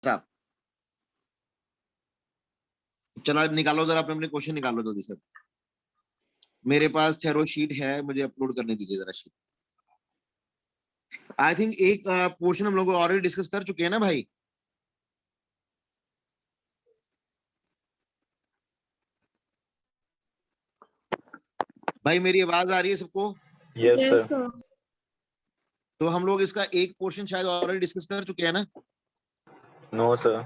साहब चलो निकालो जरा, अपने अपने क्वेश्चन निकालो जल्दी से। मेरे पास थेरो शीट है, मुझे अपलोड करने दीजिए जरा शीट। आई थिंक एक पोर्शन हम लोग ऑलरेडी डिस्कस कर चुके हैं ना भाई। भाई मेरी आवाज आ रही है सबको? Yes sir. तो हम लोग इसका एक पोर्शन शायद ऑलरेडी डिस्कस कर चुके हैं ना। No sir.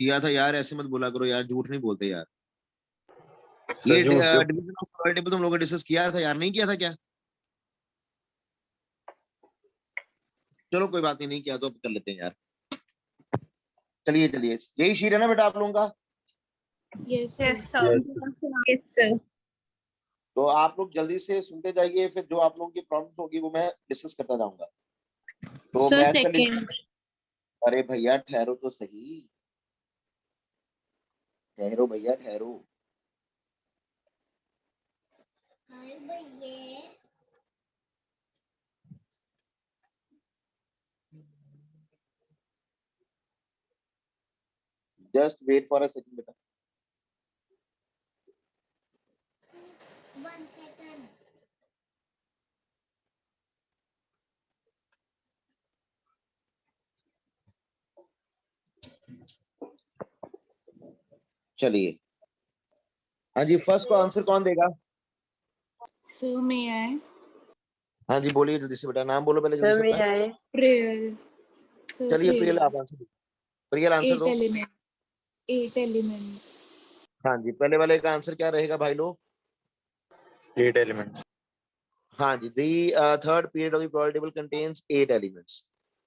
किया था यार, ऐसे मत बोला करो यार, झूठ नहीं बोलते यार। सर ये झूठ जो डिवीजन ऑफ प्रोबेबिलिटी टेबल तो हम लोगों ने डिस्कस किया था यार, नहीं किया था क्या? चलो कोई बात नहीं, नहीं किया तो अब कर लेते हैं यार। चलिए चलिए, यही शीट है ना बेटा आप लोगों का? Yes yes sir. तो आप लोग जल्दी से सुनते जाइए, फिर जो आप लोगों की प्रॉब्लम होगी वो मैं डिस्कस करता जाऊंगा। तो सर मैथ का सेकंड। अरे भैया ठहरो तो सही, ठहरो भैया ठहरो। Just wait for a second बेटा। 1 सेकंड। चलिए, हाँ जी, फर्स्ट को आंसर कौन देगा? सर मे आई? हाँ जी बोलिए जल्दी से बेटा, नाम बोलो पहले जल्दी से अपना। प्रियल। सर चलिए प्रियल आप आंसर दो। प्रियल आंसर दो। 8 एलिमेंट्स। हाँ जी, पहले वाले का आंसर क्या रहेगा भाई लोग? 8 एलिमेंट्स। हाँ जी, the third period of the probability table contains 8 elements.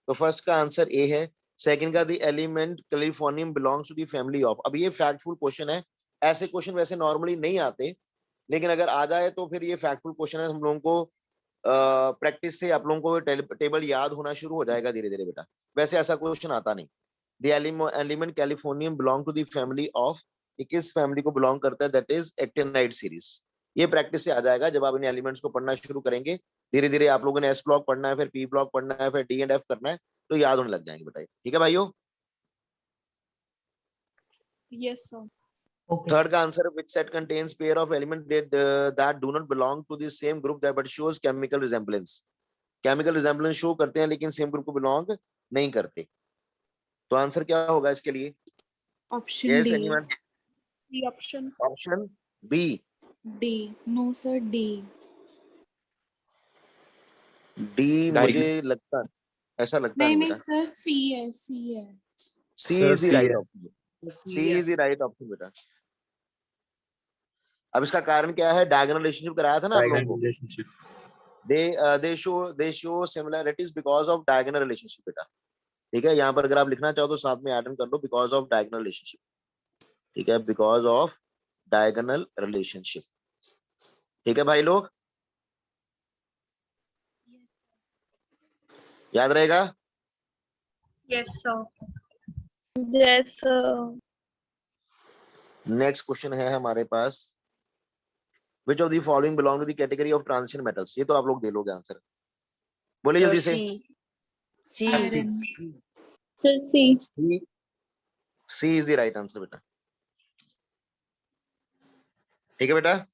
तो फर्स्ट का आंसर ए है। सेकंड का the element californium belongs to the family of. अब ये फैक्टफुल क्वेश्चन है, ऐसे क्वेश्चन वैसे नॉर्मली नहीं आते, लेकिन अगर आ जाए तो फिर ये फैक्टफुल क्वेश्चन है। हम लोगों को प्रैक्टिस से आप लोगों को टेबल याद होना शुरू हो जाएगा धीरे धीरे बेटा। वैसे ऐसा क्वेश्चन आता नहीं। The element californium belong to the family of, किस फैमिली को बिलोंग करता है? That is actinide series. ये प्रैक्टिस से आ जाएगा जब आप इन एलिमेंट्स को पढ़ना शुरू करेंगे। धीरे धीरे आप लोगों ने एस ब्लॉक पढ़ना है, फिर पी ब्लॉक पढ़ना है, फिर डी एंड एफ करना है, तो याद होने लग जाएंगे बेटा। ठीक है भाइयों? Yes sir. थर्ड का answer, which set contains pair of element that do not belong to the same group that but shows chemical resemblance. Chemical resemblance show करते हैं लेकिन सेम ग्रुप को बिलोंग नहीं करते। तो आंसर क्या होगा इसके लिए? Option yes D. Anyone? Option option B. D. No sir, D. D मुझे लगता, ऐसा लगता नहीं नहीं नहीं बेटा। सर, सी है, सी है। C sir is the C right है। Option. C is the right option बेटा। अब इसका कारण क्या है? डायगोनल रिलेशनशिप कराया था ना आप लोगों को। Relationship. They show similarities because of diagonal relationship बेटा। ठीक है, यहाँ पर अगर आप लिखना चाहो तो साथ में ऐड कर लो, बिकॉज ऑफ डायगोनल रिलेशनशिप। ठीक है, बिकॉज ऑफ डायगोनल रिलेशनशिप। ठीक है भाई लोग, याद रहेगा? Yes sir. Yes sir. Next question है हमारे पास, which of the following belong to the category of transition metals. ये तो आप लोग दे लोगे आंसर, बोलिए जल्दी से। Iron. Sir C. C is the right answer बेटा। ठीक है बेटा?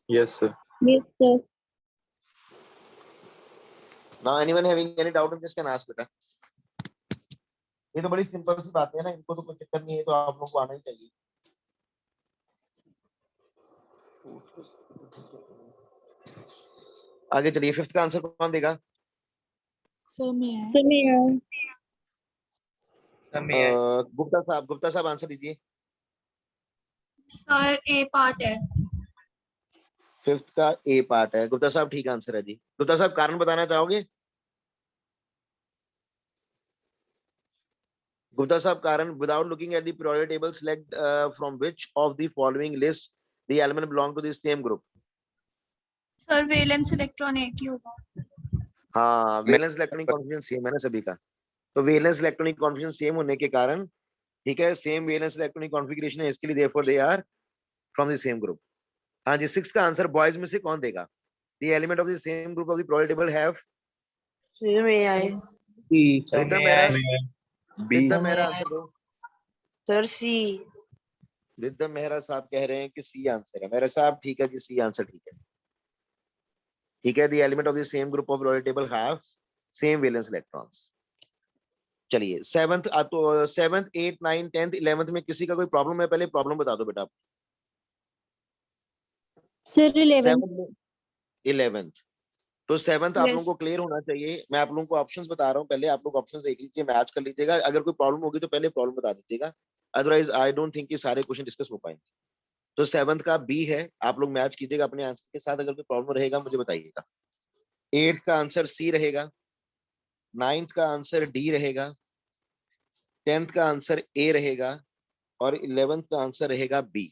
Yes sir. Yes sir. Now anyone having any doubt in this can ask बेटा। ये तो बड़ी सिंपल सी बात है ना, इनको तो कोई चक्कर नहीं है, तो आप लोगों को आना ही चाहिए। आगे चलिए, फिफ्थ का आंसर कौन देगा? सर मे आई? गुप्ता साहब आंसर दीजिए। सर ए पार्ट है। फिफ्थ का ए पार्ट है, गुप्ता साहब ठीक आंसर है जी। गुप्ता साहब कारण बताना चाहोगे? गुप्ता साहब कारण, without looking at the periodic table select from which of the following list the element belong to the same group. Sir valence electron एक ही होगा। हाँ, वैलेंस इलेक्ट्रॉनिक कॉन्फिगरेशन सेम है ना सभी का, तो वैलेंस इलेक्ट्रॉनिक कॉन्फिगरेशन सेम होने के कारण, ठीक है, सेम वैलेंस इलेक्ट्रॉनिक कॉन्फिगरेशन है, इसके लिए therefore they are from the same group. हाँ जी, सिक्स का आंसर बॉयज में से कौन देगा? The element of the same group of the periodic table have. Sir, may I? Riddham Mehra, B. Riddham Mehra answer दो। Sir C. रिद्धम मेहरा साहब कह रहे हैं कि सी आंसर है। मेहरा साहब ठीक है जी, सी आंसर ठीक है। ठीक है, the element of the same group of periodic table have same valence electrons। चलिए सेवंथ, तो सेवंथ, 8, 9, 10th, 11th में किसी का कोई प्रॉब्लम है? पहले प्रॉब्लम बता दो बेटा। Sir 11th। सेवंथ में 11th, तो सेवंथ आप लोगों Yes. को क्लियर होना चाहिए। मैं आप लोगों को ऑप्शंस बता रहा हूँ, पहले आप लोग ऑप्शंस देख लीजिए, मैच कर लीजिएगा। अगर कोई प्रॉब्लम होगी तो पहले प्रॉब्लम बता दीजिएगा, अदरवाइज आई डोंट थिंक कि सारे क्वेश्चन डिस्कस हो पाएंगे। तो सेवंथ का बी है, आप लोग मैच कीजिएगा अपने आंसर के साथ। अगर कोई प्रॉब्लम रहेगा मुझे बताइएगा। 8th का आंसर सी रहेगा, 9th का आंसर डी रहेगा, 10th का आंसर ए रहेगा, और 11th का आंसर रहेगा बी।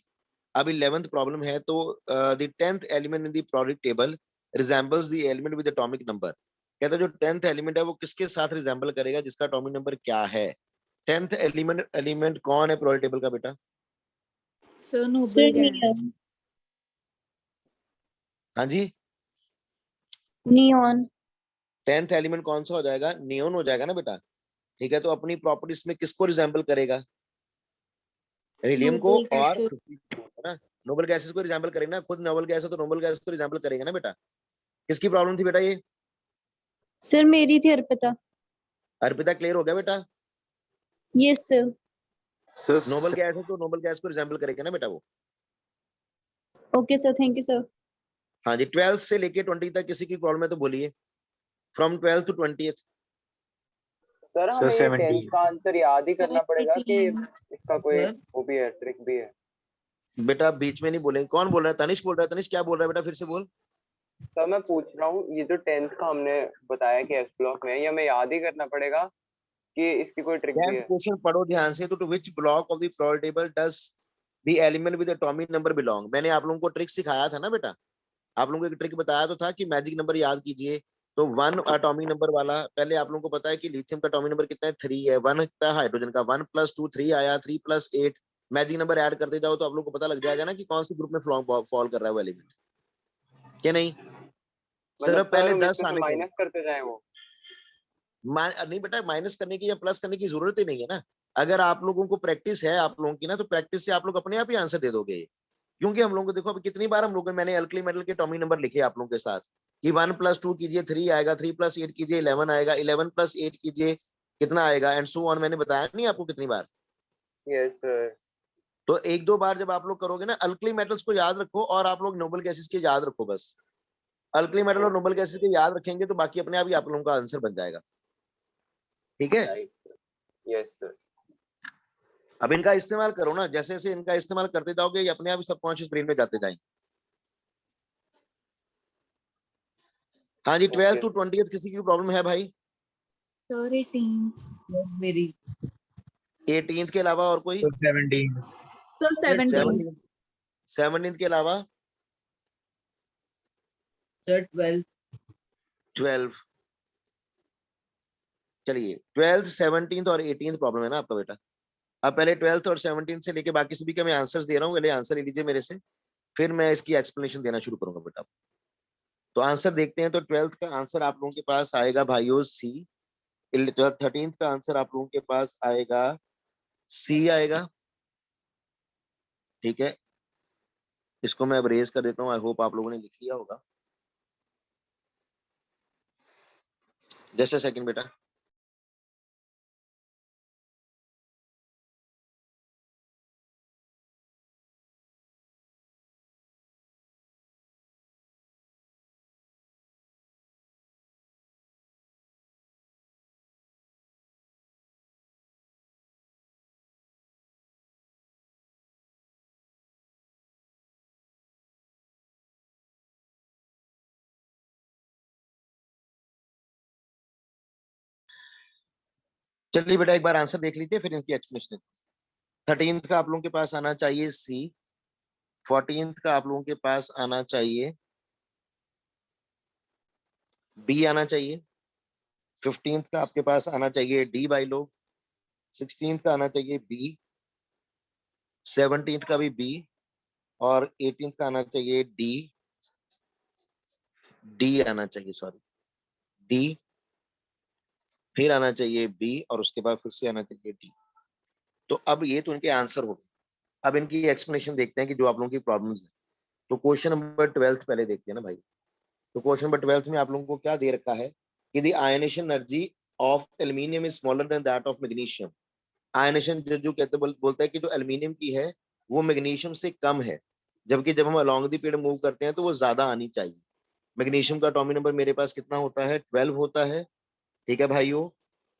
अब 11th प्रॉब्लम है, तो the 10th element in the product table resembles the element with atomic number. कहता है जो 10th एलिमेंट है वो किसके साथ रिजेंबल करेगा, जिसका एटॉमिक नंबर क्या है? 10th एलिमेंट कौन है प्रोडक्ट टेबल का बेटा? Sir Sir noble gas। neon। हाँ जी, Neon। 10th एलिमेंट कौन सा हो जाएगा? नियोन हो जाएगा ना बेटा। ठीक है, तो अपनी प्रॉपर्टीज में किसको रिजेंबल करेगा? हीलियम को Noble और gases। है ना, नोबल गैसेस को रिजेंबल करेगा ना। खुद नोबल गैस है तो नोबल गैस को रिजेंबल करेगा ना बेटा। किसकी प्रॉब्लम थी बेटा ये? सर मेरी थी अर्पिता। अर्पिता क्लियर हो गया बेटा? Yes sir। Noble sir gas है तो नोबल गैस को रिजेंबल करेगा ना बेटा वो। Okay sir, thank you sir। हाँ जी, 12th से लेके 20 तक किसी की प्रॉब्लम है तो बोलिए, from 12th to 20th। Sir sir हमें ये 10th 17। का आंसर याद ही करना पड़ेगा कि 18। इसका कोई वो भी है, ट्रिक भी है। बेटा बीच में नहीं बोलेंगे। कौन बोल रहा है? तनिष बोल रहा है। तनिष क्या बोल रहा है बेटा, फिर से बोल। सर मैं पूछ रहा हूँ, ये जो 10th का हमने बताया कि एस ब्लॉक में है, ये हमें याद ही करना पड़ेगा कि इसकी कोई ट्रिक भी 10th है। क्वेश्चन पढ़ो ध्यान से। तो to which block of the periodic table does the element with atomic number belong? मैंने आप लोगों को ट्रिक सिखाया था ना बेटा। आप लोगों को एक ट्रिक बताया तो था कि मैजिक नंबर याद कीजिए। तो 1 एटॉमिक नंबर वाला, पहले आप लोगों को पता है कि लिथियम का एटॉमिक नंबर कितना है? 3 है। 1 कितना है हाइड्रोजन का? 1 + 2 3 आया, 3 + 8। मैजिक नंबर ऐड करते जाओ तो आप लोगों को पता लग जाएगा ना कि कौन सी ग्रुप में फॉल कर रहा है वो एलिमेंट, क्या नहीं? मतलब सिर्फ सर पहले हम 10 इसमें से आने चाहिए। माइनस करते जाए वो। नहीं बेटा, माइनस करने की या प्लस करने की जरूरत ही नहीं है ना। अगर आप लोगों को प्रैक्टिस है आप लोगों की ना, तो प्रैक्टिस से आप लोग अपने आप ही आंसर दे दोगे। क्योंकि हम लोगों को देखो, अभी कितनी बार हम लोग, मैंने अल्कली मेटल के एटॉमिक नंबर लिखे आप लोगों के साथ कि 1 + 2 कीजिए 3 आएगा, 3 + 8 कीजिए 11 आएगा, 11 + 8 कीजिए कितना आएगा, एंड सो ऑन। मैंने बताया नहीं आपको कितनी बार? Yes sir. तो एक दो बार जब आप लोग करोगे ना, अल्कली मेटल्स को याद रखो और आप लोग नोबल गैसेस के याद रखो बस। अल्कली मेटल और नोबल गैसेस के याद रखेंगे तो बाकी अपने आप ही आप लोगों का आंसर बन जाएगा। ठीक है, राइट। Yes sir. अब इनका इस्तेमाल करो ना। जैसे जैसे इनका इस्तेमाल करते जाओगे ये अपने आप ही सबकॉन्शियस ब्रेन में जाते जाएंगे। हाँ जी, 12th टू 20th किसी की प्रॉब्लम है भाई? Sir 18th। मेरी। 18th के अलावा और कोई? Sir 17। Sir 17th। 17th, 17th के अलावा? सर 12। 12। चलिए 12th, 17th और 18th प्रॉब्लम है ना आपका बेटा। अब पहले 12th और 17th से लेके बाकी सभी के मैं आंसर्स दे रहा हूँ, पहले आंसर ले लीजिए मेरे से, फिर मैं इसकी एक्सप्लेनेशन देना शुरू करूंगा बेटा। तो आंसर देखते हैं। तो 12th का आंसर आप लोगों के पास आएगा भाइयों सी। 13th का आंसर आप लोगों के पास आएगा सी आएगा। ठीक है, इसको मैं अब रेज कर देता हूँ। आई होप आप लोगों ने लिख लिया होगा। जस्ट अ सेकंड बेटा। चलिए बेटा एक बार आंसर देख लीजिए फिर इनकी एक्सप्लेनेशन। 13th का आप लोगों के पास आना चाहिए सी। 14th का आप लोगों के पास आना चाहिए बी आना चाहिए। 15th का आपके पास आना चाहिए डी बाई लोग। 16th का आना चाहिए बी। 17th का भी बी। और 18th का आना चाहिए डी। डी आना चाहिए, सॉरी डी। फिर आना चाहिए बी, और उसके बाद फिर से आना चाहिए डी। तो अब ये तो इनके आंसर हो गए। अब इनकी एक्सप्लेनेशन देखते हैं कि जो आप लोगों की प्रॉब्लम्स है। तो क्वेश्चन नंबर 12 पहले देखते हैं ना भाई। तो क्वेश्चन नंबर 12 में आप लोगों को क्या दे रखा है कि the ionisation energy of aluminium is smaller than that of magnesium. Ionisation जो कहते बोलता है कि जो एल्यूमिनियम की है वो मैग्नीशियम से कम है, जबकि जब हम अलोंग द पीरियड मूव करते हैं तो वो ज्यादा आनी चाहिए। मैग्नीशियम का एटॉमिक नंबर मेरे पास कितना होता है, 12 होता है। ठीक है भाइयों,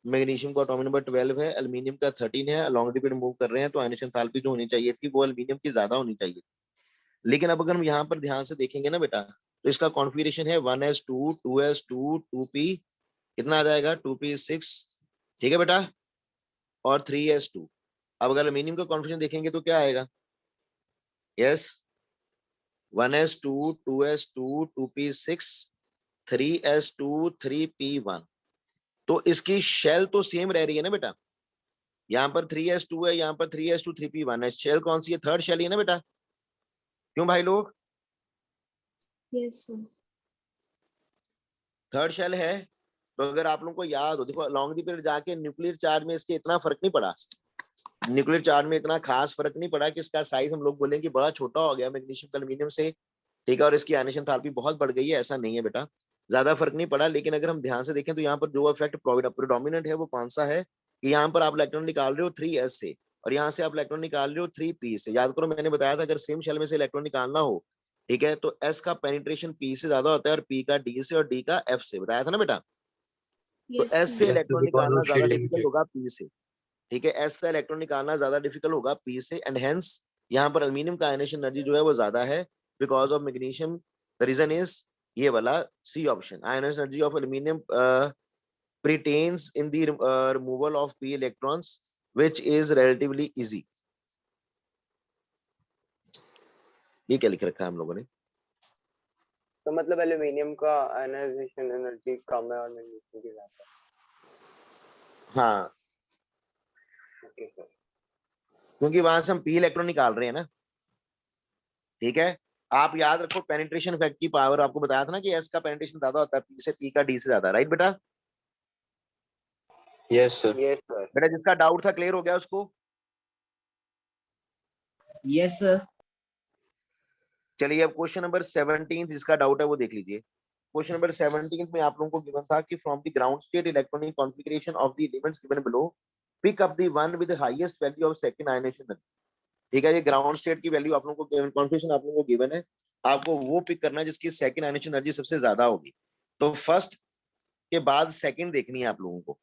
मैग्नीशियम का एटॉमिक नंबर 12 है, एल्यूमिनियम का 13 है। अलोंग द पीरियड मूव कर रहे हैं तो आयनेशन एंथैल्पी जो होनी चाहिए थी वो एल्यूमिनियम की ज्यादा होनी चाहिए। लेकिन अब अगर हम यहाँ पर ध्यान से देखेंगे ना बेटा, तो इसका कॉन्फ़िगरेशन है 1s2 2s2 2p, कितना आ जाएगा 2p6, ठीक है बेटा, और 3s2। अब अगर एल्यूमिनियम का कॉन्फ़िगरेशन देखेंगे तो क्या आएगा, yes 1s2 2s2 2p6 3s2 3p1। तो इसकी शेल तो सेम रह रही है ना बेटा, यहाँ पर 3s2 है, यहाँ पर 3s2 3p1 है। शेल कौन सी है, थर्ड शेल है ना बेटा, क्यों भाई लोग, Yes, sir. थर्ड शेल है। तो अगर आप लोगों को याद हो, देखो लॉन्ग दी पीरियड जाके न्यूक्लियर चार्ज में इसके इतना फर्क नहीं पड़ा, न्यूक्लियर चार्ज में इतना खास फर्क नहीं पड़ा कि इसका साइज हम लोग बोलेंगे बड़ा छोटा हो गया मैग्नीशियम का एल्यूमिनियम से, ठीक है, और इसकी आयनेशन एंथैल्पी बहुत बढ़ गई है, ऐसा नहीं है बेटा, ज्यादा फर्क नहीं पड़ा। लेकिन अगर हम ध्यान से देखें तो यहाँ पर जो इफेक्ट प्रोडोमिनेंट है वो कौन सा है, कि यहाँ पर आप इलेक्ट्रॉन निकाल रहे हो 3s से, और यहाँ से आप इलेक्ट्रॉन निकाल रहे हो 3p से। याद करो मैंने बताया था अगर सेम शेल में से इलेक्ट्रॉन निकालना हो, ठीक है, तो s का पेनिट्रेशन p से ज्यादा होता है और p का d से और d का f से, बताया था ना बेटा। तो Yes, s sir. से Yes, इलेक्ट्रॉन because निकालना of ज्यादा shielding डिफिकल्ट effect. होगा p से, ठीक है, s से इलेक्ट्रॉन निकालना ज्यादा डिफिकल्ट होगा p से, एंड हेंस यहाँ पर एल्यूमिनियम का आयनेशन एनर्जी जो है वो ज्यादा है because of magnesium. The reason is ये वाला C option, ionisation energy of aluminium pertains in the removal of p electrons which is relatively easy। ये क्या लिख रखा है हम लोगों ने, तो मतलब एल्यूमिनियम का आयनाइजेशन एनर्जी कम है और मैग्नीशियम की ज्यादा हाँ, है। Okay sir. क्योंकि वहां से हम p इलेक्ट्रॉन निकाल रहे हैं ना, ठीक है। आप याद रखो पेनिट्रेशन इफेक्ट की पावर, आपको बताया था ना कि s का पेनिट्रेशन ज्यादा होता है p से, p का d से ज्यादा, राइट बेटा। Yes, sir. Yes sir. बेटा जिसका डाउट था क्लियर हो गया उसको, Yes, sir. चलिए अब क्वेश्चन नंबर 17 जिसका डाउट है वो देख लीजिए। क्वेश्चन नंबर 17 में आप लोगों को गिवन था कि from the ground state electronic configuration of the elements given below pick up the one with the highest value of second ionisation. ठीक है, ये ग्राउंड स्टेट की वैल्यू आप लोगों को कॉन्फ़िगरेशन आप लोगों को गिवन है, आपको वो पिक करना है जिसकी सेकंड आयनेशन एनर्जी सबसे ज्यादा होगी। तो फर्स्ट के बाद सेकंड देखनी है आप लोगों को।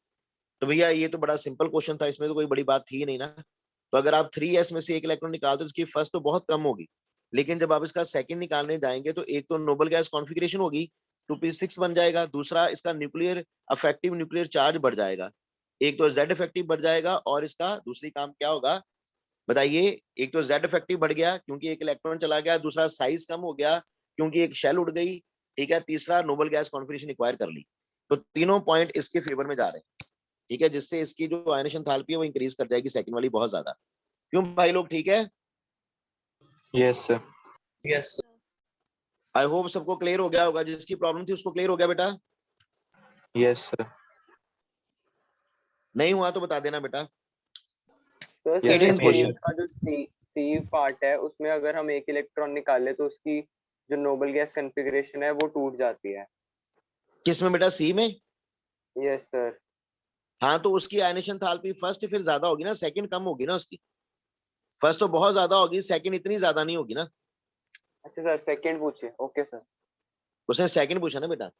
तो भैया ये तो बड़ा सिंपल क्वेश्चन था, इसमें तो कोई बड़ी बात थी नहीं ना। तो अगर आप 3s में से एक इलेक्ट्रॉन निकालते हो उसकी फर्स्ट तो बहुत कम होगी, लेकिन जब आप इसका सेकंड निकालने जाएंगे तो एक तो नोबल गैस कॉन्फ़िगरेशन होगी 2p6 बन जाएगा, दूसरा इसका न्यूक्लियर अफेक्टिव न्यूक्लियर चार्ज बढ़ जाएगा, एक तो z इफेक्टिव बढ़ जाएगा, और इसका दूसरी काम क्या होगा बताइए, एक तो z इफेक्टिव बढ़ गया क्योंकि एक इलेक्ट्रॉन चला गया, दूसरा साइज कम हो गया क्योंकि एक शेल उड़ गई, ठीक है, तीसरा नोबल गैस कॉन्फ़िगरेशन एक्वायर कर ली। तो तीनों पॉइंट इसके फेवर में जा रहे हैं, ठीक है, जिससे इसकी जो आयनेशन एंथैल्पी है वो इंक्रीज कर जाएगी सेकंड वाली बहुत ज्यादा। क्यों भाई लोग, ठीक है, Yes, sir. Yes, sir. I hope सबको क्लियर हो गया होगा, जिसकी प्रॉब्लम थी उसको क्लियर हो गया बेटा, Yes, sir. नहीं हुआ तो बता देना बेटा। तो Yes, सर sir. 18th ये क्वेश्चन, का जो सी पार्ट है उसमें अगर हम एक इलेक्ट्रॉन निकाले तो उसकी जो नोबल गैस कॉन्फ़िगरेशन है वो टूट जाती है। किस में बेटा, सी में। Yes sir. हाँ तो उसकी आयनेशन एंथैल्पी फर्स्ट फिर ज्यादा होगी ना, सेकंड कम होगी ना उसकी, फर्स्ट तो बहुत ज्यादा होगी, सेकंड इतनी ज्यादा नहीं होगी ना। अच्छा सर सेकंड पूछिए। Okay sir. उसने सेकंड पूछा ना बेटा,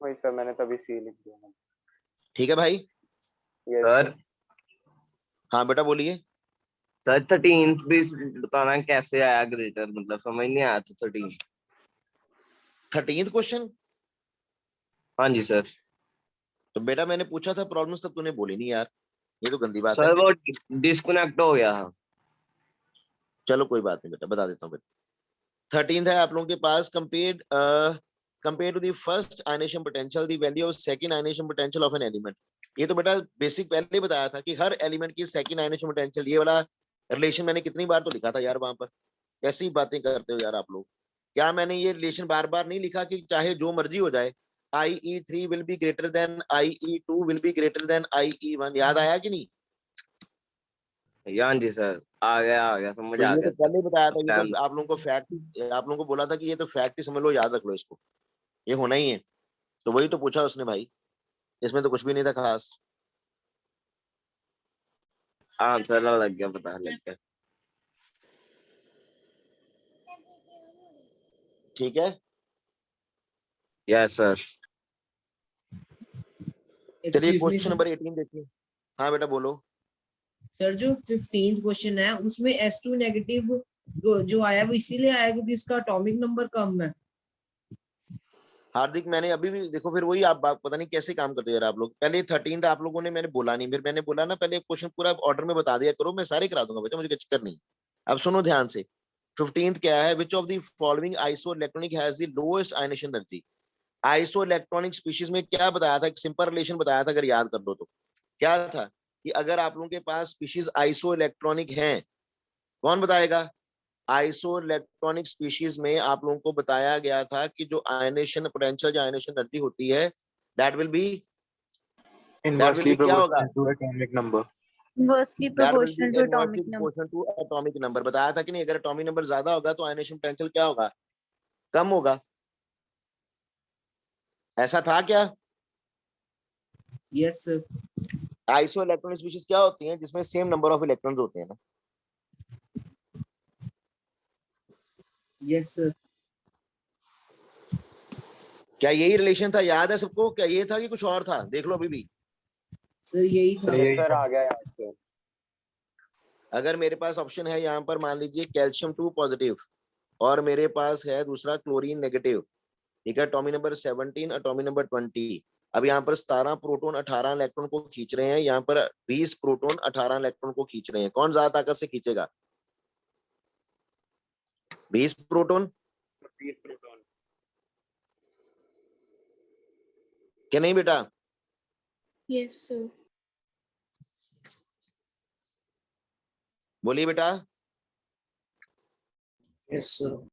वही सर मैंने तभी सी लिख दिया। ठीक है भाई। यस सर हाँ बेटा बोलिए। सर 13 भी बताना कैसे आया ग्रेटर, मतलब समझ नहीं आया था 13। 13th क्वेश्चन, हाँ जी सर। तो बेटा मैंने पूछा था प्रॉब्लम्स तब तूने बोली नहीं यार, ये तो गंदी बात है। सर वो डिस्कनेक्ट हो गया था। चलो कोई बात नहीं बेटा, बता देता हूँ बेटा। 13th है आप लोगों के पास, compare to the first ionisation potential the value of second ionisation potential of an element. ये तो बेटा बेसिक पहले ही बताया था कि हर एलिमेंट की सेकंड आयनेशन पोटेंशियल, ये वाला रिलेशन मैंने कितनी बार तो लिखा था यार वहां पर, कैसी बातें करते हो यार आप लोग। क्या मैंने ये रिलेशन बार बार नहीं लिखा कि चाहे जो मर्जी हो जाए, IE3 will be greater than IE2 will be greater than IE1, याद आया कि नहीं? हाँ जी सर, आ गया, समझ तो आ ये गया तो पहले ही बताया था, ये Time- तो आप लोगों को फैक्ट, आप लोगों को बोला था कि ये तो फैक्ट ही समझ लो, याद रख लो इसको, ये होना ही है। तो वही तो पूछा उसने भाई, इसमें तो कुछ भी नहीं था खास। आंसर लग गया, पता लग गया। ठीक है, यस सर। चलिए एक्सक्यूज मी क्वेश्चन नंबर 18 देखिए। हाँ बेटा बोलो। सर, जो 15th क्वेश्चन है उसमें S2 नेगेटिव जो आया वो इसीलिए आया क्योंकि इसका एटॉमिक नंबर कम है। हार्दिक, मैंने अभी भी देखो, फिर वही आप पता नहीं कैसे काम करते यार आप लोग। पहले 13 आप लोगों ने, मैंने बोला नहीं, फिर मैंने बोला ना पहले क्वेश्चन पूरा ऑर्डर में बता दिया करो, मैं सारे करा दूंगा बेटा, मुझे कुछ करनी है। अब सुनो ध्यान से, 15th क्या है, विच of the following iso electronic has the lowest ionisation energy. Iso electronic species में क्या बताया था, एक सिंपल रिलेशन बताया था, अगर याद कर लो तो क्या था कि अगर आप लोगों के पास स्पीशीज आइसो इलेक्ट्रॉनिक है, कौन बताएगा? आइसो इलेक्ट्रॉनिक स्पीशीज में आप लोगों को बताया गया था कि जो आयनेशन पोटेंशियल, जो आयनेशन एनर्जी होती है, दैट विल बी Inversely क्या होगा? proportional to atomic number. Inversely that will be proportional to inversely atomic number. Proportional to atomic number. बताया था कि नहीं? अगर एटॉमिक नंबर ज्यादा होगा तो आयनेशन पोटेंशियल क्या होगा? कम होगा। ऐसा था क्या? Yes sir. Iso electronic species क्या होती हैं? जिसमें सेम नंबर ऑफ इलेक्ट्रॉन्स होते हैं ना। Yes sir. क्या यही रिलेशन था? याद है सबको? क्या ये था कि कुछ और था? देख लो अभी भी। सर यही था। सही है। सर आ गया याद से। अगर मेरे पास ऑप्शन है यहाँ पर, मान लीजिए कैल्शियम 2 पॉजिटिव और मेरे पास है दूसरा क्लोरीन नेगेटिव, ठीक है, एटॉमिक नंबर 17, एटॉमिक नंबर 20। अब यहाँ पर 17 प्रोटॉन 18 इलेक्ट्रॉन को खींच रहे हैं, यहाँ पर 20 प्रोटॉन 18 इलेक्ट्रॉन को खींच रहे हैं। कौन ज्यादा ताकत से खींचेगा? 20 प्रोटॉन, 20 प्रोटॉन। क्या नहीं बेटा? Yes, sir. बोलिए बेटा। Yes sir.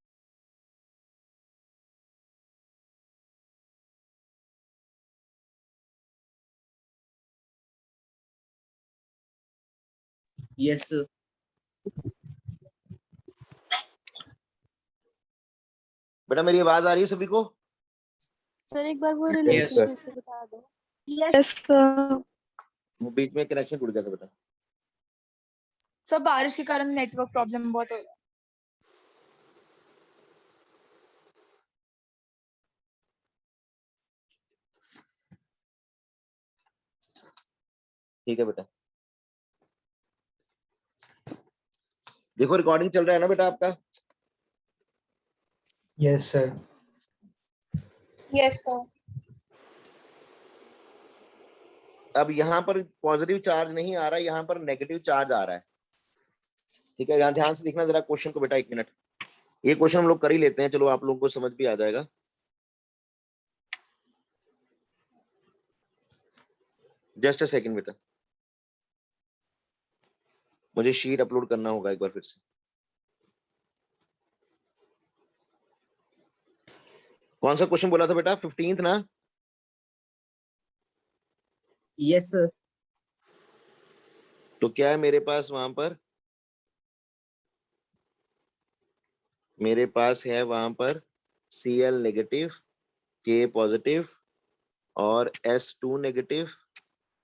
Yes sir. बेटा मेरी आवाज आ रही है सभी को? सर एक बार वो Yes, रिलेशन sir. फिर से बता दो। Yes, sir. वो बीच में कनेक्शन टूट गया था बेटा। सर बारिश के कारण नेटवर्क प्रॉब्लम बहुत हो रहा है। ठीक है बेटा, देखो रिकॉर्डिंग चल रहा है ना बेटा आपका? Yes, sir. Yes, sir. अब यहाँ पर पॉजिटिव चार्ज नहीं आ रहा है, यहाँ पर नेगेटिव चार्ज आ रहा है। ठीक है, यहाँ ध्यान से देखना जरा क्वेश्चन को बेटा, 1 मिनट। ये क्वेश्चन हम लोग कर ही लेते हैं, चलो आप लोगों को समझ भी आ जाएगा। जस्ट अ सेकंड बेटा, मुझे शीट अपलोड करना होगा एक बार फिर से। कौन सा क्वेश्चन बोला था बेटा? 15th ना? Yes sir. तो क्या है मेरे पास वहां पर? मेरे पास है वहां पर Cl नेगेटिव, K पॉजिटिव और S2 नेगेटिव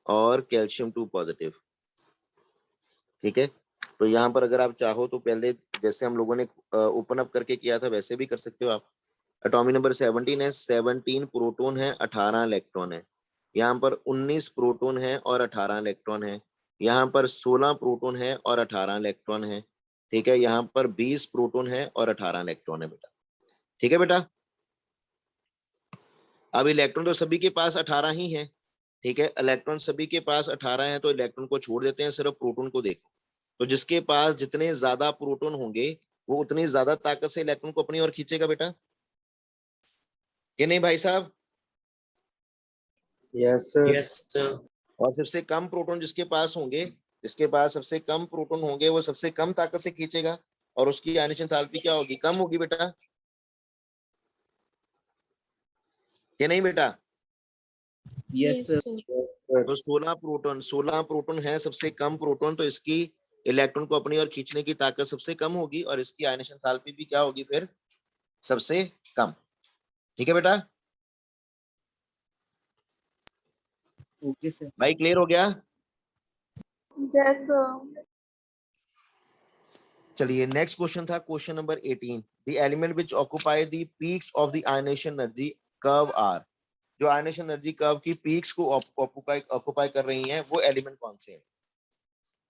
और कैल्शियम 2 पॉजिटिव। ठीक है, तो यहाँ पर अगर आप चाहो तो पहले जैसे हम लोगों ने ओपन अप करके किया था वैसे भी कर सकते हो आप। एटॉमिक नंबर 17 है, 17 प्रोटॉन है, 18 इलेक्ट्रॉन है। यहाँ पर 19 प्रोटॉन है और 18 इलेक्ट्रॉन है। यहाँ पर 16 प्रोटॉन है और 18 इलेक्ट्रॉन है। ठीक है, यहाँ पर 20 प्रोटॉन है और 18 इलेक्ट्रॉन है बेटा। ठीक है बेटा, अब इलेक्ट्रॉन तो सभी के पास 18 ही है। ठीक है, इलेक्ट्रॉन सभी के पास 18 है, तो इलेक्ट्रॉन को छोड़ देते हैं, सिर्फ प्रोटॉन को देखो। तो जिसके पास जितने ज्यादा प्रोटॉन होंगे वो उतनी ज्यादा ताकत से इलेक्ट्रॉन को अपनी ओर खींचेगा बेटा, कि नहीं भाई साहब? Yes, sir. Yes sir. और सबसे कम प्रोटॉन जिसके पास होंगे, जिसके पास सबसे कम प्रोटॉन होंगे वो सबसे कम ताकत से खींचेगा, और उसकी आयनिक एंथैल्पी क्या होगी? कम होगी बेटा। ये नहीं बेटा? Yes sir. तो 16 प्रोटॉन है, सबसे कम प्रोटॉन, तो इसकी इलेक्ट्रॉन को अपनी ओर खींचने की ताकत सबसे कम होगी और इसकी आयनेशन एंथैल्पी भी क्या होगी फिर? सबसे कम। ठीक है बेटा? Okay sir. भाई क्लियर हो गया? Yes, sir. चलिए नेक्स्ट क्वेश्चन था question number 18। The element which occupy the peaks of the ionisation energy curve are. जो आयनेशन एनर्जी कर्व की पीक्स को ऑक्युपाई कर रही हैं वो एलिमेंट कौन से हैं?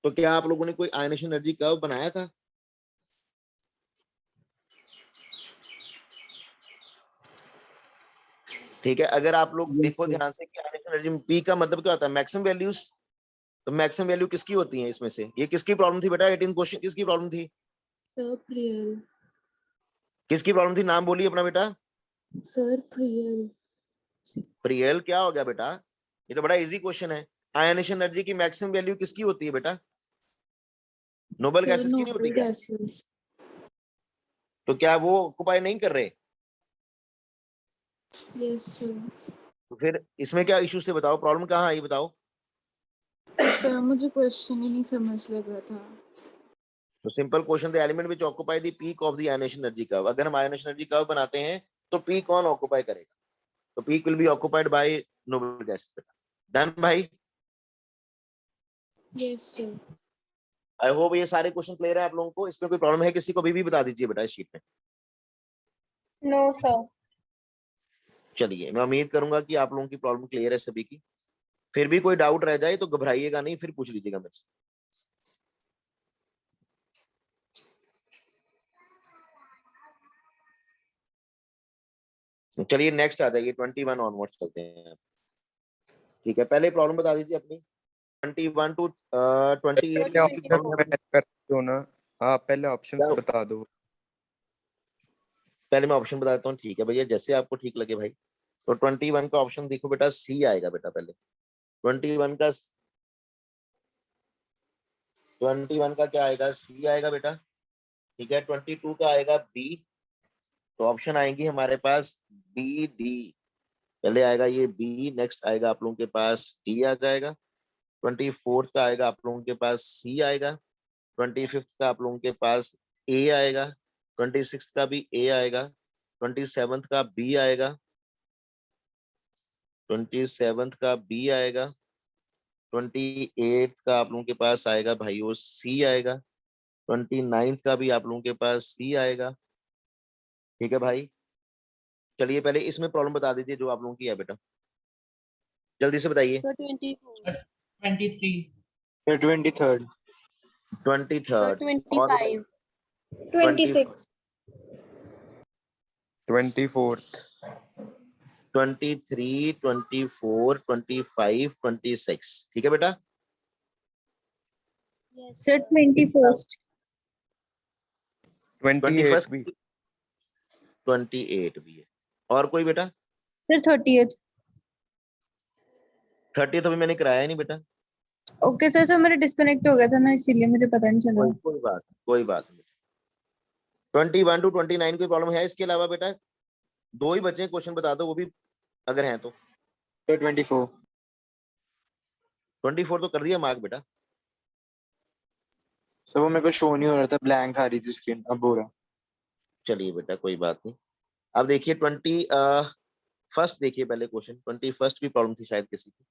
तो क्या आप लोगों ने कोई आयनेशन एनर्जी कर्व बनाया था? ठीक है, अगर आप लोग Yes, देखो sir. ध्यान से कि आयनेशन एनर्जी पी का मतलब क्या होता है? Maximum values. तो मैक्सिमम वैल्यू किसकी होती है इसमें से? ये किसकी प्रॉब्लम थी बेटा? 18 क्वेश्चन किसकी प्रॉब्लम थी? Sir, Priyal. किसकी प्रॉब्लम थी? नाम बोलिए अपना बेटा। Sir, Priyal. प्रियल क्या हो गया बेटा? ये तो बड़ा इजी क्वेश्चन है। आयनेशन एनर्जी की मैक्सिमम वैल्यू किसकी होती है बेटा? नोबल Sir, गैसेस की नहीं होती noble क्या? gases. तो क्या वो ऑक्युपाई नहीं कर रहे? Yes, sir. तो फिर इसमें क्या इश्यूज थे बताओ? प्रॉब्लम कहाँ आई बताओ? Sir, मुझे क्वेश्चन ही नहीं समझ लगा था. तो simple question, the element which occupy the peak of the ionisation energy curve. अगर हम आयनेशन एनर्जी कर्व बनाते हैं तो पीक कौन ऑक्युपाई करेगा? तो peak will be occupied by noble gas बेटा। डन भाई? Yes, sir. आई होप ये सारे क्वेश्चन क्लियर है आप लोगों को। इसमें कोई प्रॉब्लम है किसी को? भी बता दीजिए बेटा इस शीट में। No, sir. चलिए मैं उम्मीद करूंगा कि आप लोगों की प्रॉब्लम क्लियर है सभी की। फिर भी कोई डाउट रह जाए तो घबराइएगा नहीं, फिर पूछ लीजिएगा मेरे से। चलिए नेक्स्ट आ जाइए, 21 ऑनवर्ड्स चलते हैं। ठीक है, पहले प्रॉब्लम बता दीजिए अपनी। 21 टू 28 Sir, किसकी प्रॉब्लम? 24. कर दो ना, आप पहले ऑप्शंस क्या? बता दो। पहले मैं ऑप्शन बता देता हूँ। ठीक है भैया, जैसे आपको ठीक लगे भाई। तो 21 का ऑप्शन देखो बेटा, सी आएगा बेटा पहले। 21 का क्या आएगा? सी आएगा बेटा। ठीक है, 22 का आएगा बी। तो ऑप्शन आएंगी हमारे पास बी डी। पहले आएगा ये बी, नेक्स्ट आएगा आप लोगों के पास डी आ जाएगा। 24 का आएगा आप लोगों के पास सी आएगा। 25 का आप लोगों के पास ए आएगा। 26 का भी ए आएगा। 27 का बी आएगा। 27 का बी आएगा। 28 का आप लोगों के पास आएगा भाइयों सी आएगा। 29 का भी आप लोगों के पास सी आएगा। ठीक है भाई, चलिए पहले इसमें प्रॉब्लम बता दीजिए जो आप लोगों की है बेटा, जल्दी से बताइए। Sir, 24. 23. 23rd. Sir, 23rd और 25. 26. 24th 23, 24, 25, 26। ठीक है बेटा? Yes. Sir, 21st. 28 भी 28 भी है। और कोई बेटा? Sir, 30th. 30 अभी मैंने कराया नहीं बेटा। Okay, sir, सर मेरा डिस्कनेक्ट हो गया था ना, इसीलिए मुझे पता नहीं चला. कोई बात नहीं। 21 टू 29 कोई प्रॉब्लम है इसके अलावा बेटा? दो ही बचे, क्वेश्चन बता दो वो भी अगर हैं तो। 24. 24 तो कर दिया मार्क बेटा। सब वो मेरे को शो नहीं हो रहा था, ब्लैंक आ रही थी स्क्रीन, अब हो रहा। चलिए बेटा कोई बात नहीं। अब देखिए 21 देखिए पहले क्वेश्चन। 21 भी प्रॉब्लम थी शायद किसी की।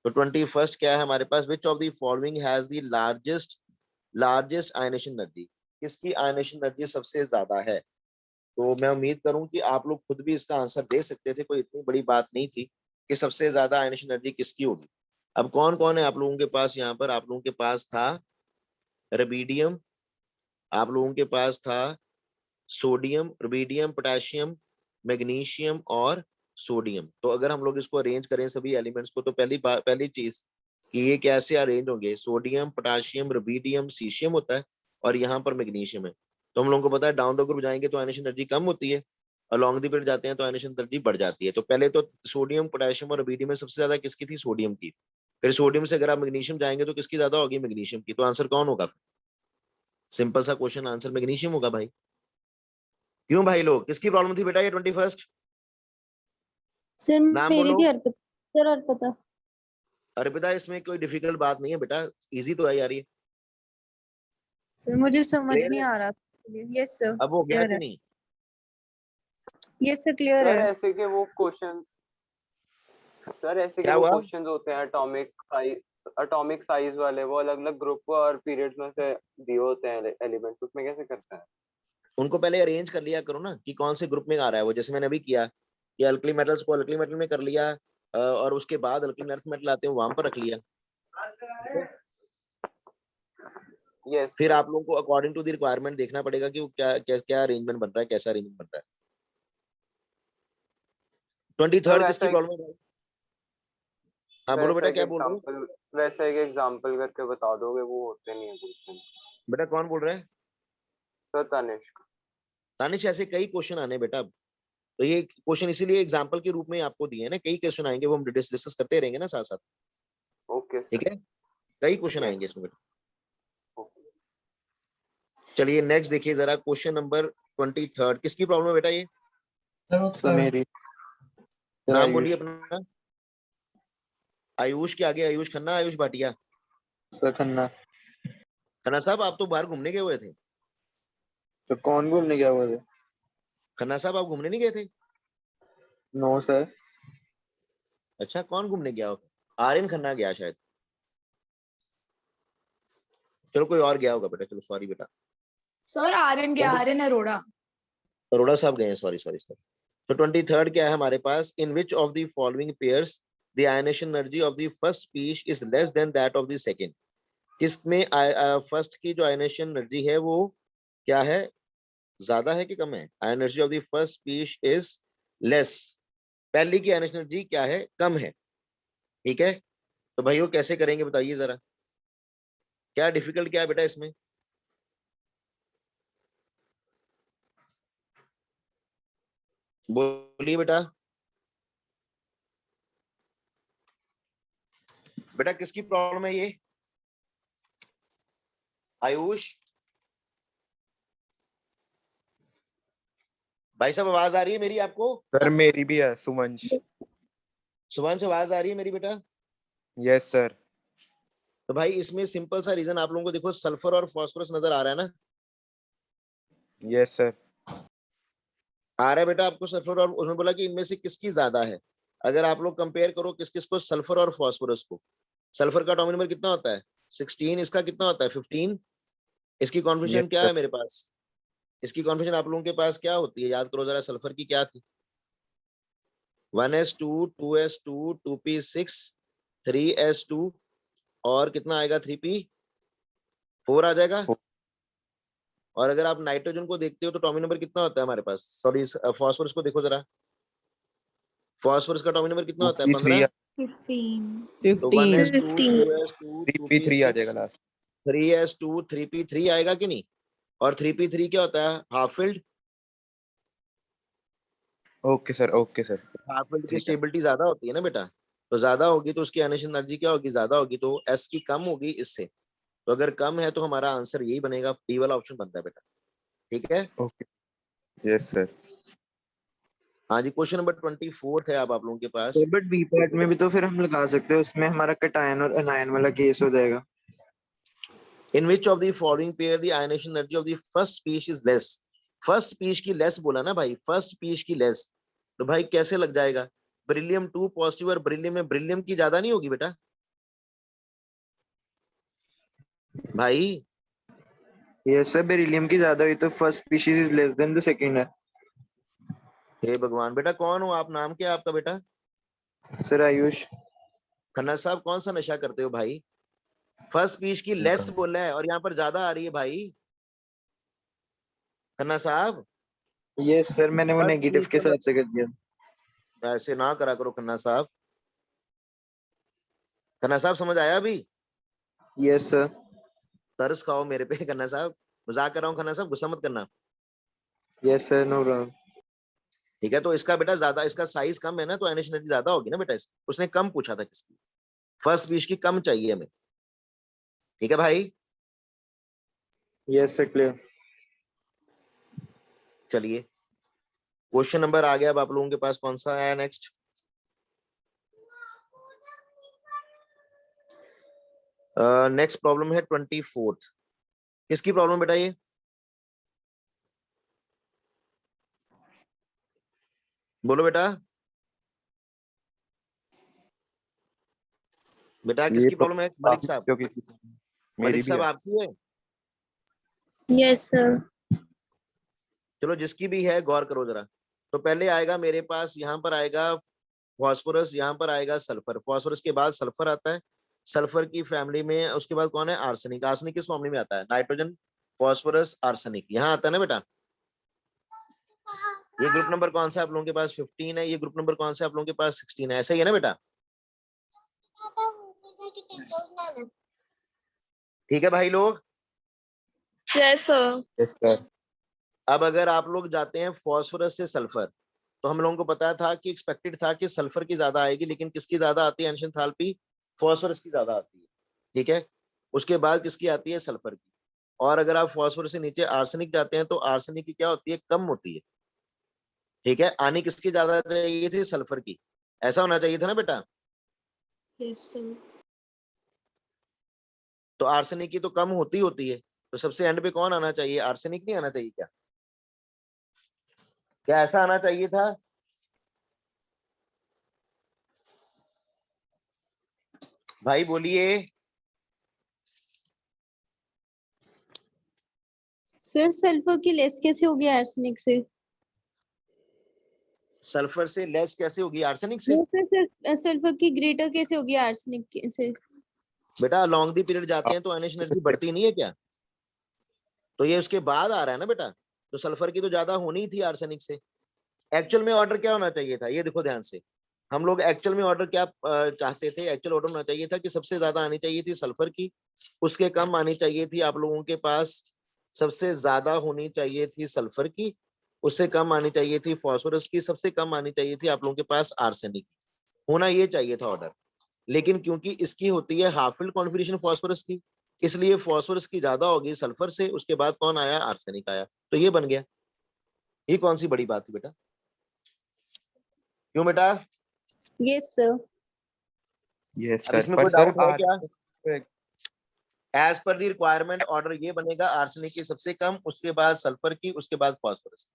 तो 21 क्या है हमारे पास? Which of the following has the largest ionisation energy. किसकी आयनेशन एनर्जी सबसे ज्यादा है? तो मैं उम्मीद करूं कि आप लोग खुद भी इसका आंसर दे सकते थे, कोई इतनी बड़ी बात नहीं थी कि सबसे ज्यादा आयनेशन एनर्जी किसकी होगी। अब कौन कौन है आप लोगों के पास यहाँ पर? आप लोगों के पास था रुबिडियम, आप लोगों के पास था सोडियम, रुबिडियम, पोटेशियम, मैग्नीशियम और सोडियम। तो अगर हम लोग इसको अरेंज करें सभी एलिमेंट्स को, तो पहली चीज कि ये कैसे अरेंज होंगे? सोडियम, पोटेशियम, रुबिडियम, सीशियम होता है और यहाँ पर मैग्नीशियम है। तो हम लोगों को पता है डाउन द ग्रुप जाएंगे तो आयनेशन एनर्जी कम होती है, अलोंग द पीरियड जाते हैं तो आयनेशन एनर्जी बढ़ जाती है। तो पहले तो सोडियम, पोटेशियम और रुबिडियम में सबसे ज्यादा किसकी थी? सोडियम की। फिर सोडियम से अगर आप मैग्नीशियम जाएंगे तो किसकी ज्यादा होगी? मैग्नीशियम की। तो आंसर कौन होगा? सिंपल सा क्वेश्चन, आंसर मैग्नीशियम होगा भाई। क्यों भाई लोग, किसकी प्रॉब्लम थी बेटा ये 21? सर नाम मेरी बोलो। थी अर्पिता। सर अर्पिता। अर्पिता, इसमें कोई डिफिकल्ट बात नहीं है बेटा, इजी तो है यार ये। सर मुझे समझ क्लियर नहीं है? आ रहा। यस सर अब हो गया क्लियर कि है। नहीं? यस सर क्लियर सर है। ऐसे के वो क्वेश्चन, सर ऐसे के क्या वो हुआ? क्वेश्चंस होते हैं एटॉमिक साइज वाले, वो अलग अलग ग्रुप और पीरियड्स में से दिए होते हैं एलिमेंट्स, उसमें कैसे करते हैं? उनको पहले अरेंज कर लिया करो ना कि कौन से ग्रुप में आ रहा है वो, जैसे मैंने अभी किया कि अल्कली मेटल्स को अल्कली मेटल में कर लिया, और उसके बाद अल्कली अर्थ मेटल आते हैं वहां पर रख लिया। यस फिर आप लोगों को अकॉर्डिंग टू द रिक्वायरमेंट देखना पड़ेगा कि वो क्या अरेंजमेंट बन रहा है, कैसा अरेंजमेंट बन रहा है। 23rd किसकी प्रॉब्लम है? हाँ बोलो बेटा, क्या बोल रहे हो? वैसा एक एग्जांपल करके बता दोगे, वो होते नहीं है क्वेश्चन। बेटा कौन बोल रहा है? सर तनिष्क। तानिश, ऐसे कई क्वेश्चन आने बेटा, तो ये क्वेश्चन इसीलिए एग्जांपल के रूप में आपको दिए हैं ना, कई क्वेश्चन आएंगे, वो हम डिस्कस करते रहेंगे ना साथ साथ। ओके ठीक है, कई क्वेश्चन आएंगे इसमें बेटा। ओके। चलिए नेक्स्ट देखिए जरा, क्वेश्चन नंबर 23rd किसकी प्रॉब्लम है बेटा ये? सर मेरी। सर नाम बोलिए आयुष। अपना। आयुष के आगे आयुष खन्ना, आयुष भाटिया। सर खन्ना। खन्ना साहब, आप तो बाहर घूमने गए हुए थे। तो कौन घूमने गया हुआ था? खन्ना साहब, आप घूमने नहीं गए थे? No sir. अच्छा, कौन घूमने गया हो? आर्यन खन्ना गया शायद। चलो कोई और गया होगा बेटा, चलो सॉरी बेटा। सर आर्यन के आर्यन अरोड़ा। अरोड़ा साहब गए हैं, सॉरी सॉरी सॉरी। तो 23rd क्या है हमारे पास? In which of the following pairs the ionisation energy of the first species is less than that of the second? किसमें फर्स्ट की जो आयनेशन एनर्जी है वो क्या है, ज्यादा है कि कम है? Energy of the first species is less, पहली की एनर्जी एनर्जी क्या है, कम है। ठीक है, तो भाई वो कैसे करेंगे बताइए जरा, क्या डिफिकल्ट क्या है बेटा इसमें? बोलिए बेटा। बेटा किसकी प्रॉब्लम है ये? आयुष भाई साहब, आवाज आ रही है मेरी आपको? सर मेरी भी है, सुवंश। सुभान से आवाज आ रही है मेरी बेटा? Yes sir. तो भाई इसमें सिंपल सा रीजन आप लोगों को देखो, सल्फर और फास्फोरस नजर आ रहा है ना? Yes sir. आ रहा है बेटा आपको सल्फर, और उसमें बोला कि इनमें से किसकी ज्यादा है। अगर आप लोग कंपेयर करो किस किस को, सल्फर और फास्फोरस को, सल्फर का एटॉमिक नंबर कितना होता है? 16। इसका कितना होता है? 15। इसकी कॉन्फिगरेशन यस क्या सर। है मेरे पास? इसकी कॉन्फिगरेशन आप लोगों के पास क्या होती है, याद करो जरा, सल्फर की क्या थी? 1s2 2s2 2p6 3s2, और कितना आएगा? 3p4 आ जाएगा। और अगर आप नाइट्रोजन को देखते हो तो एटॉमिक नंबर कितना होता है हमारे पास? सॉरी, फास्फोरस को देखो जरा, फास्फोरस का एटॉमिक नंबर कितना होता है? 2p3 15। 15। तो 1s2 2s2 3p3 आ 2p6 जाएगा लास्ट। 3s2 3p3 आएगा कि नहीं? और 3p3 क्या होता है? Half filled. Okay sir, okay sir. Half filled की ठीक है। स्टेबिलिटी ज्यादा होती है ना बेटा, तो ज्यादा होगी तो उसकी एनर्जी एनर्जी क्या होगी? ज्यादा होगी, तो एस की कम होगी इससे। तो अगर कम है तो हमारा आंसर यही बनेगा, डी वाला ऑप्शन बनता है बेटा। ठीक है, ओके। Yes sir. हाँ जी। क्वेश्चन नंबर 24 है अब आप लोगों के पास। बट बी पार्ट में भी तो फिर हम लगा सकते हैं, उसमें हमारा कटायन और अनायन वाला केस हो जाएगा। In which of the following pair the ionisation energy of the first species is less? First species की लेस बोला ना भाई, फर्स्ट स्पीश की लेस, तो भाई कैसे लग जाएगा? बेरिलियम 2 पॉजिटिव और बेरिलियम में बेरिलियम की ज्यादा नहीं होगी बेटा? भाई यस सर, बेरिलियम की ज्यादा हुई तो first species is less then the second है। हे भगवान, बेटा कौन हो आप? नाम क्या है आपका बेटा? सर आयुष। खन्ना साहब, कौन सा नशा करते हो भाई? फर्स्ट स्पीच की लेस बोला है और यहाँ पर ज्यादा आ रही है भाई। खन्ना साहब, यस सर, मैंने वो फर्स्ट नेगेटिव स्पीच के का साथ से कर दिया। ऐसे ना करा करो खन्ना साहब। खन्ना साहब समझ आया अभी? Yes sir. तरस खाओ मेरे पे खन्ना साहब, मजाक कर रहा हूँ खन्ना साहब, गुस्सा मत करना। Yes sir, no problem. ठीक है, तो इसका बेटा ज्यादा, इसका साइज कम है ना, तो एनर्जी एनर्जी ज्यादा होगी ना बेटा। उसने कम पूछा था किसकी, फर्स्ट स्पीच की कम चाहिए हमें। ठीक है भाई, यस सर, क्लियर। चलिए क्वेश्चन नंबर आ गया अब आप लोगों के पास, कौन सा है नेक्स्ट? नेक्स्ट प्रॉब्लम है 24th। किसकी प्रॉब्लम बेटा ये? बोलो बेटा। बेटा ये किसकी प्रॉब्लम है? मलिक साहब। क्योंकि मेरी मलिक भी साहब है। आपकी है? Yes sir. चलो जिसकी भी है गौर करो जरा। तो पहले आएगा मेरे पास, यहाँ पर आएगा फॉस्फोरस, यहाँ पर आएगा सल्फर। फॉस्फोरस के बाद सल्फर आता है। सल्फर की फैमिली में उसके बाद कौन है? आर्सेनिक। आर्सेनिक किस फैमिली में आता है? नाइट्रोजन, फॉस्फोरस, आर्सेनिक, यहाँ आता है ना बेटा। ये ग्रुप नंबर कौन सा आप लोगों के पास? 15 है। ये ग्रुप नंबर कौन सा आप लोगों के पास? 16 है। ऐसा ही है ना बेटा? ठीक है भाई लोग। Yes sir. Yes sir. अब अगर आप लोग जाते हैं फॉस्फोरस से सल्फर, तो हम लोगों को पता था कि एक्सपेक्टेड था कि सल्फर की ज्यादा आएगी, लेकिन किसकी ज्यादा आती है एंथैल्पी? फॉस्फोरस की ज्यादा आती है। ठीक है। उसके बाद किसकी आती है? सल्फर की। और अगर आप फॉस्फोरस से नीचे आर्सेनिक जाते हैं तो आर्सेनिक की क्या होती है? कम होती है। ठीक है। आनी किसकी ज्यादा चाहिए थी? सल्फर की। ऐसा होना चाहिए था ना बेटा? Yes sir. तो आर्सेनिक की तो कम होती है। तो सबसे एंड पे कौन आना चाहिए? आर्सेनिक नहीं आना चाहिए क्या? क्या ऐसा आना चाहिए था? भाई बोलिए। सर सल्फर की लेस कैसे हो गया आर्सेनिक से? सल्फर से लेस कैसे होगी आर्सेनिक से? वो सर सल्फर की ग्रेटर कैसे हो गया आर्सेनिक से? बेटा लॉन्ग दी पीरियड जाते हैं तो आयनिक एनर्जी बढ़ती नहीं है क्या? तो ये उसके बाद आ रहा है ना बेटा। तो सल्फर की तो ज्यादा होनी ही थी आर्सेनिक से। एक्चुअल में ऑर्डर क्या होना चाहिए था? ये देखो ध्यान से। हम लोग एक्चुअल में ऑर्डर क्या चाहते थे? एक्चुअल ऑर्डर होना चाहिए था कि सबसे ज्यादा आनी चाहिए थी सल्फर की, उसके कम आनी चाहिए थी आप लोगों के पास, सबसे ज्यादा होनी चाहिए थी सल्फर की, उससे कम आनी चाहिए थी फॉस्फोरस की, सबसे कम आनी चाहिए थी आप लोगों के पास आर्सेनिक की। होना ये चाहिए था ऑर्डर। लेकिन क्योंकि इसकी होती है हाफ फिल्ड कॉन्फिगरेशन फॉस्फोरस की, इसलिए फॉस्फोरस की ज्यादा होगी सल्फर से, उसके बाद कौन आया? आर्सेनिक आया। तो ये बन गया। ये कौन सी बड़ी बात थी बेटा? क्यों बेटा? Yes sir. यस अब सर। इसमें पर कोई सर डाउट है क्या? As per the requirement order ये बनेगा, आर्सेनिक की सबसे कम, उसके बाद सल्फर की, उसके बाद फॉस्फोरस।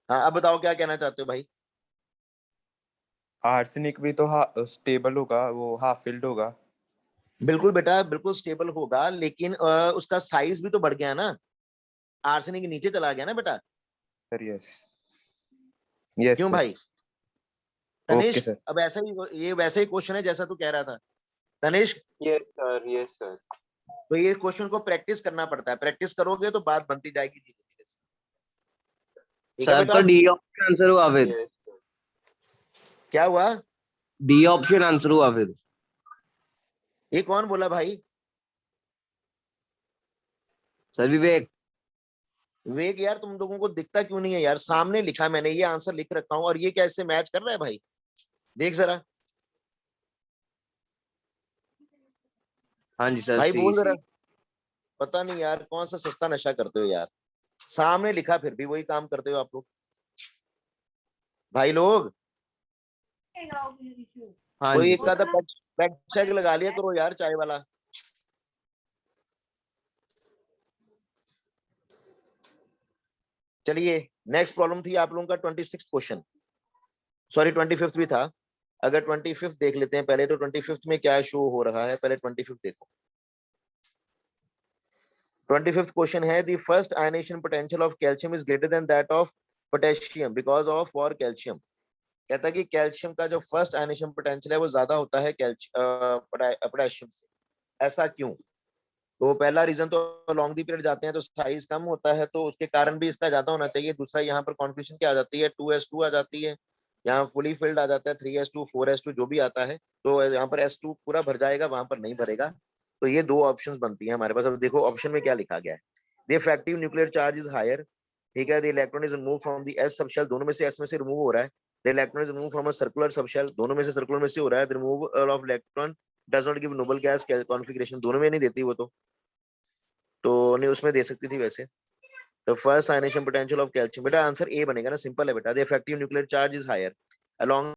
हाँ अब बताओ क्या कहना चाहते हो भाई? आर्सेनिक भी तो स्टेबल होगा, वो हाफ फिल्ड होगा। बिल्कुल बेटा, बिल्कुल स्टेबल होगा, लेकिन उसका साइज भी तो बढ़ गया ना। आर्सेनिक नीचे चला गया ना बेटा। Sir yes. यस क्यों सर। भाई? Okay Tanishq sir. अब ऐसा ही, ये वैसा ही क्वेश्चन है जैसा तू कह रहा था। Tanishq yes sir, yes sir. तो ये क्वेश्चन को प्रैक्टिस करना पड़ता है। प्रैक्टिस करोगे तो बात बनती जाएगी धीरे धीरे से। ठीक है सर बेटा? तो डी ऑप्शन आंसर हुआ फिर। Yes sir. क्या हुआ? डी ऑप्शन आंसर हुआ फिर। ये कौन बोला भाई? सर विवेक। वेग यार तुम लोगों को दिखता क्यों नहीं है यार? सामने लिखा मैंने, ये आंसर लिख रखा हूं, और ये क्या इससे मैच कर रहा है भाई? देख जरा हाँ जी सर, भाई, सी बोल जरा। सी। पता नहीं यार कौन सा सस्ता नशा करते हो यार। सामने लिखा फिर भी वही काम करते हो आप लोग। भाई लोग हाँ कोई जी एक सर। आधा पैक चेक लगा लिया करो यार, चाय वाला। चलिए नेक्स्ट प्रॉब्लम थी आप लोगों का 26 क्वेश्चन, सॉरी 25 भी था। अगर 25 देख लेते हैं पहले, तो 25 में क्या शो हो रहा है, पहले 25 देखो। 25th क्वेश्चन है, the first ionisation potential of calcium is greater than that of potassium because of for calcium. कहता है कि कैल्शियम का जो फर्स्ट आयनेशन पोटेंशियल है वो ज्यादा होता है पोटेशियम से। ऐसा क्यों? तो पहला रीजन तो लॉन्ग दी पीरियड जाते हैं तो साइज कम होता है, तो उसके कारण भी इसका ज्यादा होना चाहिए। दूसरा यहाँ पर कॉन्फिगरेशन क्या आ जाती है? 2s2 आ जाती है। यहाँ फुली फिल्ड आ जाता है 3s2 4s2 जो भी आता है। तो यहाँ पर s2 पूरा भर जाएगा, वहां पर नहीं भरेगा। तो ये दो ऑप्शंस बनती है हमारे पास। अब देखो ऑप्शन में क्या लिखा गया है। The effective nuclear charge is higher. ठीक है। The electron is remove from the s subshell, दोनों में से s में से रिमूव हो रहा है। The electron is remove from a circular subshell, दोनों में से सर्कुलर में से हो रहा है। The removal of electron does not give noble gas configuration, दोनों में नहीं देती वो तो नहीं उसमें दे सकती थी वैसे। तो first ionisation potential of calcium, बेटा आंसर ए बनेगा ना, सिंपल है बेटा। The effective nuclear charge is higher along